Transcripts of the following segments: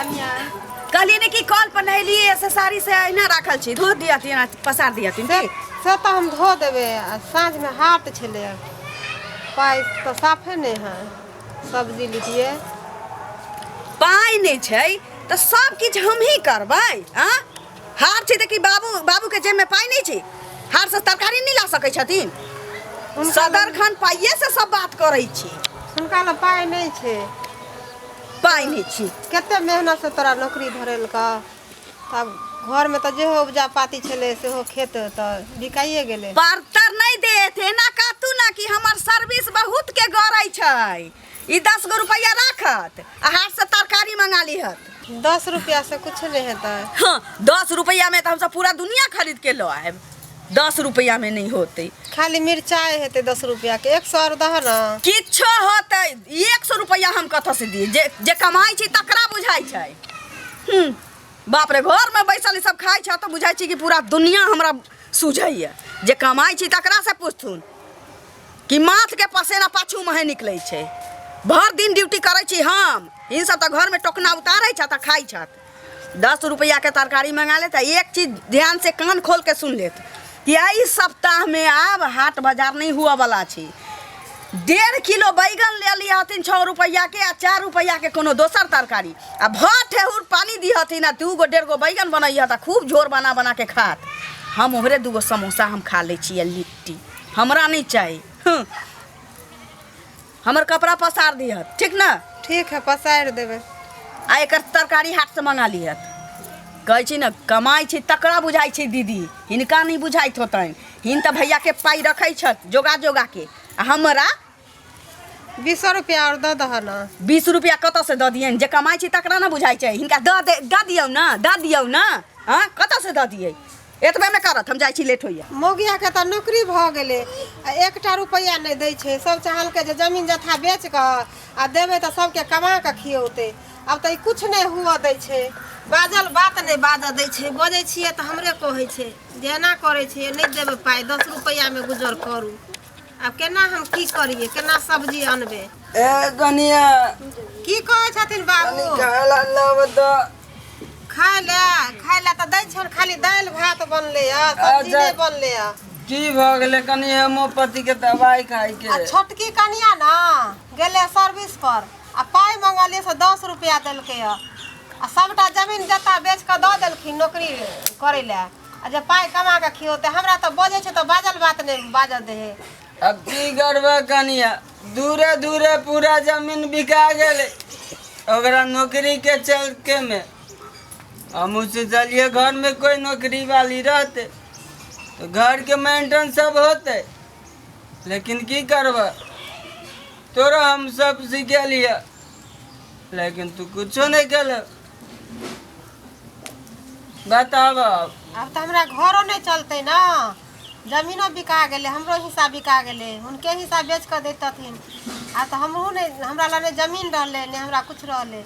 कन्या कहलिए ने कि कॉल पर नहीं लिए ऐसे साड़ी से ना रखल छी धो दिया तीन पसार दिया तीन से तो हम धो देबे साँझ में हाट छले पाई तो साफे नहीं है सब्जी लीजिए पाई नहीं छै तो सब किछ हम ही करबै हां हाट छै त कि बाबू के जेब में पाई नहीं छै हाट से तरकारी नहीं ला सकै छथिन सदर खान पाइए से सब बात करै छी हुनका ल पाई नहीं छै पाई नहीं छी केते मेहनत से तोरा नौकरी धरेल का तब घर में तो जेहो उपजा पाती छले से हो खेत तो बिकाइए गेले बर्तर नहीं देथे ना कातू ना कि हमर सर्विस बहुत के गरै छै ई 10 गो रुपया राखत आ हाट से तरकारी मंगा लिहत 10 रुपया से कुछ नहीं हेता हां 10 रुपया में तो हम सब पूरा दुनिया खरीद के लो आएब 10 रुपया में नहीं होते खाली मिर्चाई हेते 10 रुपया के 100 दह ना किछो होते 100 रुपया हम कथा से दिए जे कमाई छी तकरा बुझाई छै बाप रे घर में बैसल सब खाई छ तो बुझाई छी कि पूरा दुनिया हमरा सुझैया जे कमाई छी तकरा से पूछथुन कि माथ के पसेना पाछू में निकलै छै भर दिन ड्यूटी करै छी हम इन सब तो घर में टोकना उतारै छ त खाई छ 10 रुपया के तरकारी मंगा ले त एक चीज ध्यान से कान खोल के सुन लेत कि इस सप्ताह में अब हाट बाजार नहीं हुआ वाला छी 1.5 किलो बैगन ले लिया हथिन 6 रुपया के आ 4 रुपया के कोनो दोसर तरकारी आ भात ठेहुर पानी दी हथिन आ 2 गो 1.5 गो बैगन बनैया त खूब झोर बना बना के खात हम ओहरे 2 गो समोसा हम खा ले छी लिट्टी हमरा नहीं चाहिए हमर कपड़ा पसार दिहत ठीक ना ठीक है पसार देबे आ एकर तरकारी हाट से मंगा लिहत कहै छी न कमाई छी तकरा बुझाई छी दीदी हिनका नहीं बुझाइत होतन हिन त भैया के पाई रखै छत जोगा जोगा के आ हमरा 20 रुपया और दह ना 20 रुपया कत से द दियन जे कमाई छी तकरा ना बुझाई छै हिनका द दियौ ना हां कत से द दियै एतबे में करत हम जाई छी लेट होइया मोगिया के त नौकरी भ गेले आ 1 रुपया नहीं दै छै सब चाहल के जे जमीन जथा बेच के आ देबे त सबके कमा के खियौते अब त कुछ नहीं हुआ दै छै बाजल बात नहीं बाजा दै छै बजै छिए त हमरे कहै छै जेना करै छै नहीं देबे पाई 10 रुपया में गुजर करू अब केना हम की करिए केना सब्जी अनबे ए कनिया की कहै छथिन बाबू खाला लब द खाय ले त दै छै खाली दाल भात बनले आ सब्जी नहीं बनले आ की भ गेले कनिया होम्योपैथी के दवाई खाई के आ छोटकी कनिया ना गेले सर्विस पर आ पाई मंगलिए से 10 रुपया देलके आ सबटा जमीन जता बेच के द देलखिन नौकरी करे ले आ जे पाई कमा के खियोते हमरा त बजे छै त बाजल बात नहीं बाज दे अब की करबा कनिया दूरे दूरे पूरा जमीन बिका गेले ओकरा नौकरी के चलके में हम उसे चलिए घर में कोई नौकरी वाली रहते तो घर के मेंटेन सब होते लेकिन की करबा तोरा हम सब सीखे लिया लेकिन तू कुछो नहीं कर बताब अब त हमरा घरो नहीं चलते ना जमीनो बिका गेले हमरो हिस्सा बिका गेले उनके हिस्सा बेच के देतथिन आ त हमहू नहीं हमरा लने जमीन रहले ने हमरा कुछ रहले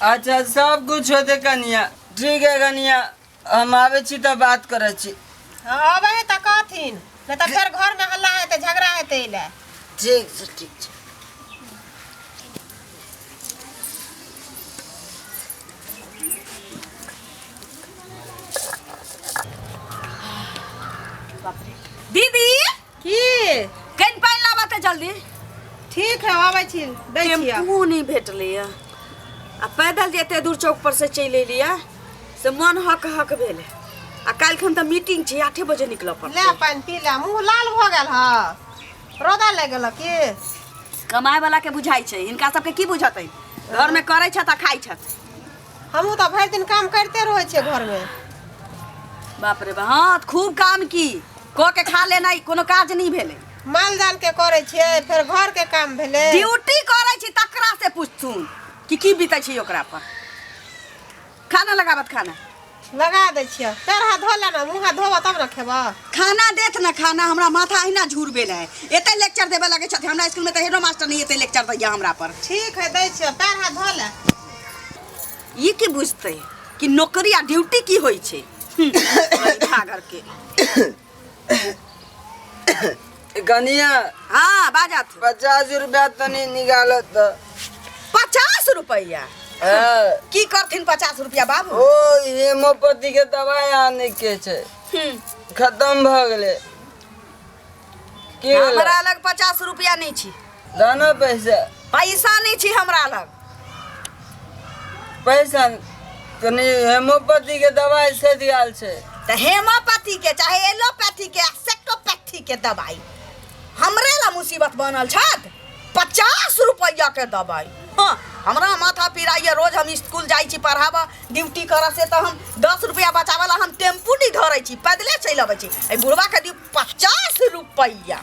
अच्छा सब कुछ होते कनिया ठीक है कनिया हम आवे छी त बात करे छी अबे त कहथिन नहीं त फिर घर में हल्ला हेते झगड़ा हेते इले ठीक छै ठीक छै दीदी की कन पानी लाबा त जल्दी ठीक है आबै छी दै छी टेम्पू नहीं भेटले आ पैदल जेते दूर चौक पर से चल एलिया से मन हक हक भेले आ काल खन त मीटिंग छै 8 बजे निकल पर ले पानी पी ले मुंह लाल भ गेल ह रोदा लग गेल की कमाए वाला के बुझाई छै इनका सबके की बुझतै घर में करे छ त खाई छ हमहू त भर दिन काम करते रहै छै घर में बाप रे बा हां खूब काम की को के खा ले नहीं कोनो काज नहीं भेले माल जाल के करे छिए फिर घर के काम भेले ड्यूटी करे छी तकरा से पूछथुन कि बीतै छी ओकरा पर खाना लगावत खाना लगा दै छिए पैर हाथ धो ले ना मुंह हाथ धोबा तब न खेबा खाना देत ना खाना हमरा माथा अहिना झूर बेल है एते लेक्चर देबे लगे छथि हमरा स्कूल में त हेडो मास्टर नहीं एते लेक्चर दैया हमरा पर ठीक है दै छिए पैर हाथ धो ले ई की बुझतै कि नौकरी आ ड्यूटी की होई छै भागर के कनिया हाँ बाजत 50 रुपया तनी निकालो तो 50 रुपया की करथिन 50 रुपया बाबू? ओ हेमोपैथी के दवाई आने के छै, खत्म भ गेले। की हमरा लग 50 रुपया नहीं छी। दाना पैसा पैसा नहीं छी हमरा लग। पैसा तनी हेमोपैथी के दवाई से दियाल छै। तो हेमोपैथी के चाहे एलोपैथी के सेक्टोपैथी के दवाई हमरे ला मुसीबत बनल छत। 50 रुपया के दवाई। हाँ, हमरा माथा पिराइए। रोज हम स्कूल जाई छी पढ़ाबा ड्यूटी कर से तो हम 10 रुपया बचावे ला हम टेम्पू नहीं धरे छी, पैदले चल आवे छी। ए बुढ़वा के दी 50 रुपया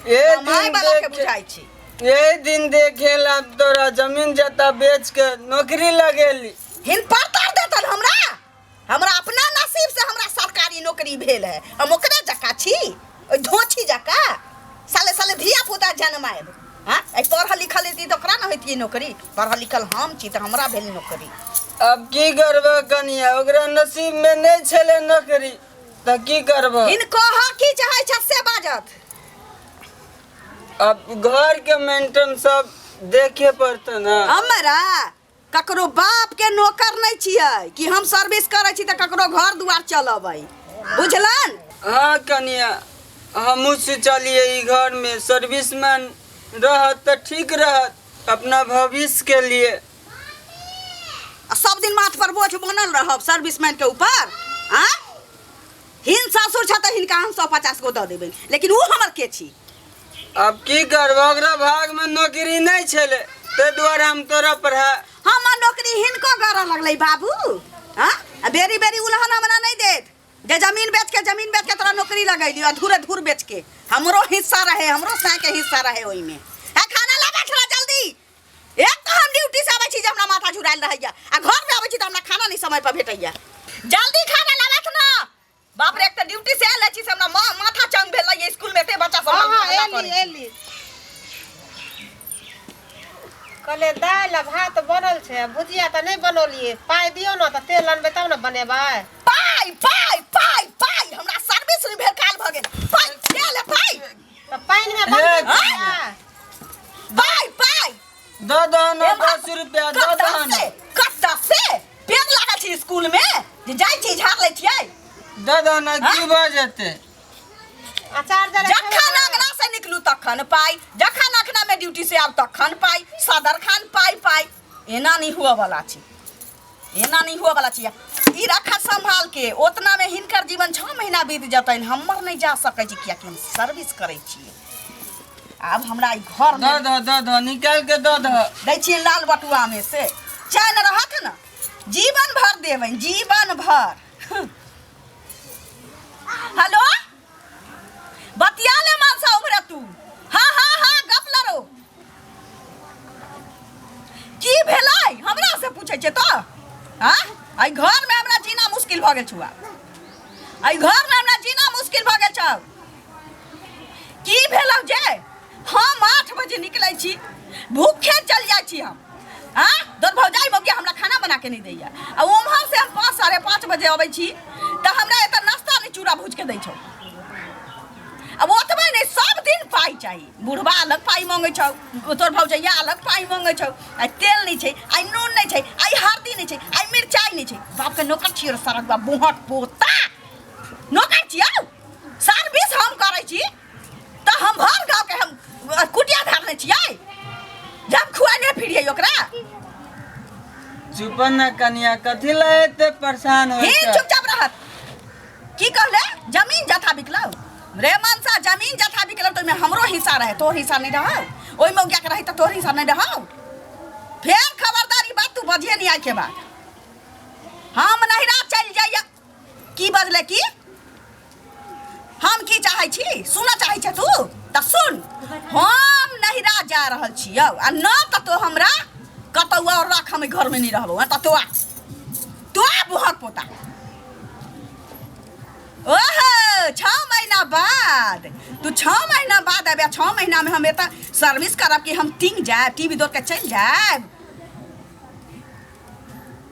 कमाई वाला के बुझाई छी। ये दिन देखे ला तोरा जमीन जता बेच के नौकरी लगेली। हिन पड़तार देतन हमरा अपना नसीब से हमरा सरकारी नौकरी भेल है। हम ओकरे जका छी, ओइ धोछी जका साले साले धिया पुता जन्माएब। हां, ए पढ़ल लिखल थी तो ओकरा न होइतिए नौकरी। पढ़ल लिखल हम छी तो हमरा भेल नौकरी। अब की करबे कनिया, ओकरा नसीब में नहीं छले नौकरी त की करबे। इनको की चाहे छ से बाजत। अब घर के मेंटेन सब देखे पड़ते ना। हमरा ककरो बाप के नौकर नहीं छियै कि हम सर्विस करे छी त ककरो घर दुआर चलबै, बुझलन? हाँ कनिया, हमू से चलिए ई घर में सर्विसमैन रहत तो ठीक रहत अपना भविष्य के लिए। सब दिन माथ पर बोझ बनल रहब सर्विसमैन के ऊपर। हाँ, हिन ससुर छ त हिनका हम 150 गो द देबै, लेकिन उ हमर के छी। अब की करबो, ओकरा भाग में नौकरी नहीं छले ते द्वारा हम तोरा पढ़ा। हमर नौकरी हिनको गरऽ लगलै बाबू। हाँ, बेरी बेरी उलहन हमरा नहीं देत जे जमीन बेच के तोरा नौकरी लगैली अधूरे धूर बेच के। हमरो हिस्सा रहे, हमरो साय के हिस्सा रहे ओइ में। है खाना ला बैठ रहा जल्दी। एक तो हम ड्यूटी से आबै छी जे हमरा माथा झुराइल रहैया, आ घर में आबै छी त हमरा खाना नहीं समय पर भेटैया। जल्दी खाना ला बैठ ना। बाप रे, एक तो ड्यूटी से आले छी से हमरा माथा चंग भेलै स्कूल में ते बच्चा सब। हां एली कले दाल भात बनल छै, भुजिया त नहीं बनौलिए। पाई दियो ना त तेल अनबे तब ना बनेबै। पाई पाई पाई पाई हमरा सर्विस में भेकाल भ गेल। पाई दे ले पाई। त पानी में बनबै। पाई पाई दो ना 10 रुपया दो ना। कत्ता से पेड़ लागल छी स्कूल में जे जाई छी झाड़ ले छियै। दो ना की भ जेते। अचार जरे जखन अंगना से निकलू तखन पाई, जखन अखना में ड्यूटी से आब तखन पाई, सदर खान पाई पाई। एना नहीं हुआ वाला छी, एना नहीं हुआ वाला छी। ई रखा संभाल के ओतना में हिनकर जीवन 6 महीना बीत जतैन, हमर नहीं जा सकै छी किया कि हम सर्विस करै छी। अब हमरा ई घर में दो निकाल के दो दै छियै लाल बटुआ में से। चैन रहत न, जीवन भर देबै, जीवन भर। हेलो, बतिया ले मानसा उमरे तू। हाँ गप लड़ो। की भेलै हमरा से पूछे छे तो? हाँ, आई घर में हमरा जीना मुश्किल भ गेल छुआ। आई घर में हमरा जीना मुश्किल भ गेल छौ। की भेलौ जे हम 8 बजे निकलै छी, भूखे चल जाइ छी हम। हाँ, दर भौजाई मौके हमरा खाना बना के नहीं दैया। आ उम्हर से हम 5 साढ़े 5 बजे आबै छी त हमरा एत नाश्ता नहीं चूड़ा भूज के दै छौ। अब ओतबे नहीं, सब दिन पाई चाहिए। बुढ़वा अलग पाई मांगे छौ, तोर भौजैया अलग पाई मांगे छौ। आई तेल नहीं छै, आई नून नहीं छै, आई हल्दी नहीं छै, आई मिरचाई नहीं छै। बाप के नौकर छियै सरक बा बुहट पोता। नौकर छियै, सर्विस हम करै छी त हम भर गांव के हम कुटिया धारने छियै। जब खुआने फिरियै ओकरा। चुप न कनिया, कथि ला एते परेशान होय ही छै। चुपचाप रहत। की कहले? जमीन जथा बिकलौ रे मनसा, जमीन जथा बिकलौ तो में हमरो हिस्सा रहे, तोर हिस्सा नहीं रहौ। ओइ में क्या रही त तोर हिस्सा नहीं रहौ। फेर खबरदारी बात तू बजिए नहीं आई के बाद। हम नहिरा चल जाइया। की बजले की? हम की चाहै छी सुना चाहै छ तू त सुन। हम नहिरा जा रहल छियौ आ न त तो हमरा कतौ और राख, हम घर में नहीं रहबो। त तो बुहत पोता। ओहो, 6 महीना बाद तू 6 महीना बाद आबे। 6 महीना में हम एता सर्विस करब कि हम टिंग जाए, टीवी दौड़ के चल जाए।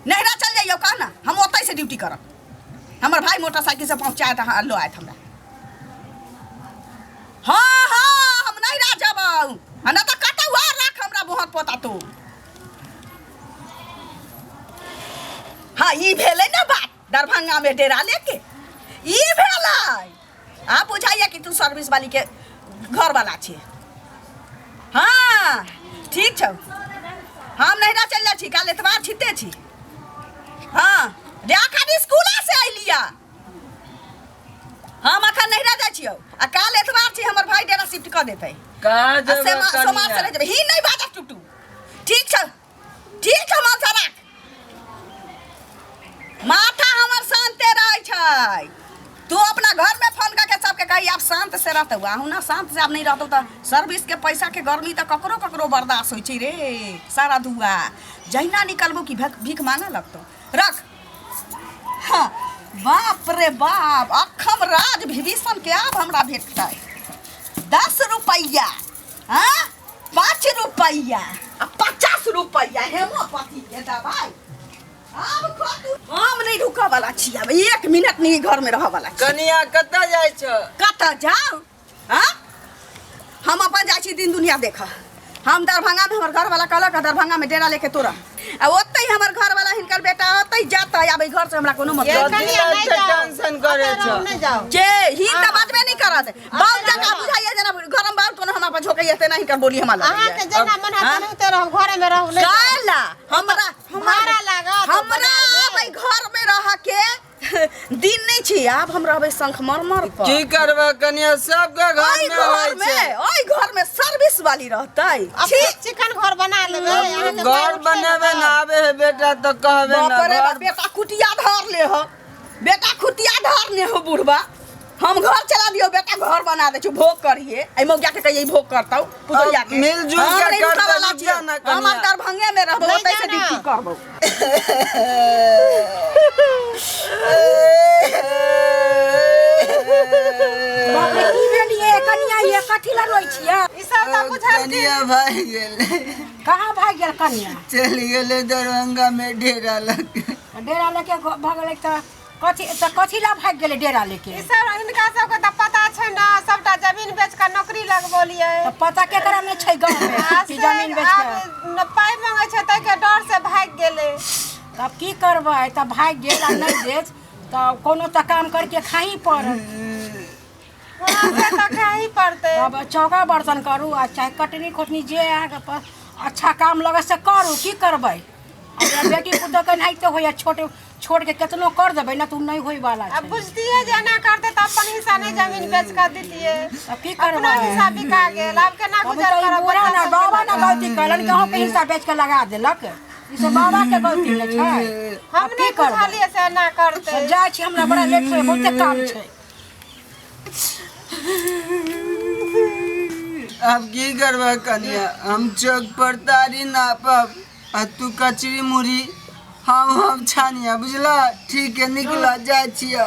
नहिरा चल जाइयो कहना, हम ओतै से ड्यूटी करब। हमर भाई मोटरसाइकिल से पहुंचाए त लो आयत हमरा। हाँ हम नहिरा जबौ, न त कतौ और राख हमरा बुहत पोता तू। हाँ ई भेलै ना बात दरभंगा में डेरा लेके ई भेलै। आप बुझाइए कि तू सर्विस वाली के घर वाला छी। हाँ ठीक छौ हम नहिरा चल जाइ छी काल एतबार छिते छी। हाँ रेखा स्कूल से अलिया हम अखन नहिरा जाइ छियौ आ काल एतबार छी हमर भाई डेरा शिफ्ट कर देतै। कहाँ आ जेबै समाज से कनिया? ले जेबै ही नहीं बाजा टुटू। ठीक छौ मन से राख माथा हमर शांते रहै छै। तू अपना घर में फोन करके सबके कही आप शांत से रहते आहू ना शांत से आप नहीं रहते तो सर्विस के पैसा के गर्मी तो ककरो ककरो बर्दाश्त होइ छै रे सारा दुआ जहिना निकलबो कि भीख मांगे लगतो रख। हाँ बाप रे बाप अखम राज विभीषण के आब हमरा भेटतै 10 रुपैया हाँ 5 रुपैया आ 50 रुपैया हेमोपैथी के दवाई। हम नहीं रुका वाला छी अब 1 मिनट नहीं घर में रह वाला छी। कनिया कतऽ जाइ छ? कतऽ जाऊ हाँ हम अपन जाइ छी दिन दुनिया देखा। हम दरभंगा में हमर घर वाला कहलक दरभंगा में डेरा लेके तोरा आ ओतै हमर घर वाला हिनकर बेटा ओतै जाता आबै घर से हमरा कोनो मतलब नहीं टेंशन करे छ। जे ही त बजबे नहीं करत बाल जका बुझाइए जना गरम बाल कोनो हमरा पर झोकैए ते नहीं कर बोली हमरा अहाँ के जेना मन है तेनाहिते रहू घरे में रहू नहीं काला हमरा भाड़ा लागत हमरा आबै घर में रह के दिन नहीं छी आब हम रहबै शंख मरमर पर। की करबा कनिया सबके घर में होय छै। ओइ घर में सर्विस वाली रहतै छी चिकन घर बना लेबै घर बनेबे ना आबे है बेटा तो कहबे ना बाप रे घर बाप, बेटा कुटिया धर ले हो बेटा खुटिया धर ले हो बुढ़वा हम घर चला दियो बेटा घर बना दे छु भोग करिए आई मौगिया के कहिए भोग करतौ पुजरिया के मिलजुल के कर दे ना कनिया। हम दरभंगे में रहबो ओतै से ड्यूटी करबो। बाप रे की भेलिए कनिया ये कथि ला रोइ छियै? ई सब त बुझल कनिया भाग गेले कहाँ भाग गेल कनिया? चल गेले दरभंगा में डेरा लग। डेरा लेके भगले कथि ला भाग गेले डेरा लेके? ई सब इनका सबके त पता छै ना सबटा जमीन बेच के नौकरी लगबोलिए। तो पता केकरा में छै गांव में कि जमीन बेच के? पाई मांगे छै तै के डर से भाग गेले। तब की करबै तब भाग गेल आ नहीं बेच तो कोनो त काम करके खाही पड़त। वहाँ से त खाही पड़ते। तब चौका बर्तन करू आ चाहे कटनी खोटनी जे अहाँके पास अच्छा काम लगे से करू की करबै। अब बेटी पुतोह के नहीं तो होइए छोड़ के केतनो कर देबै ना तू नहीं होई वाला अब छै। बुझतिए जे ना करते त अपन हिस्सा नहीं जमीन बेच कर देतिए। तब की अपना करबै? हिस्सा बिका गेल अब केना तब गुजर तो ई करब? बुढ़ा ना बाबा ना गलती कलन कि के हिस्सा बेच के लगा देलक ई से बाबा के गलती नहीं छै। हम अब की नहीं करबै? बुझलिए से ना करते। तो जाइ छी हमरा बड़ा लेट से बहुते काम छै। अब की करबा कनिया हम चौक पर तारी नापब आ तू कचरी मुड़ी हम छानिया बुझला ठीक है निकला जाइ छिया।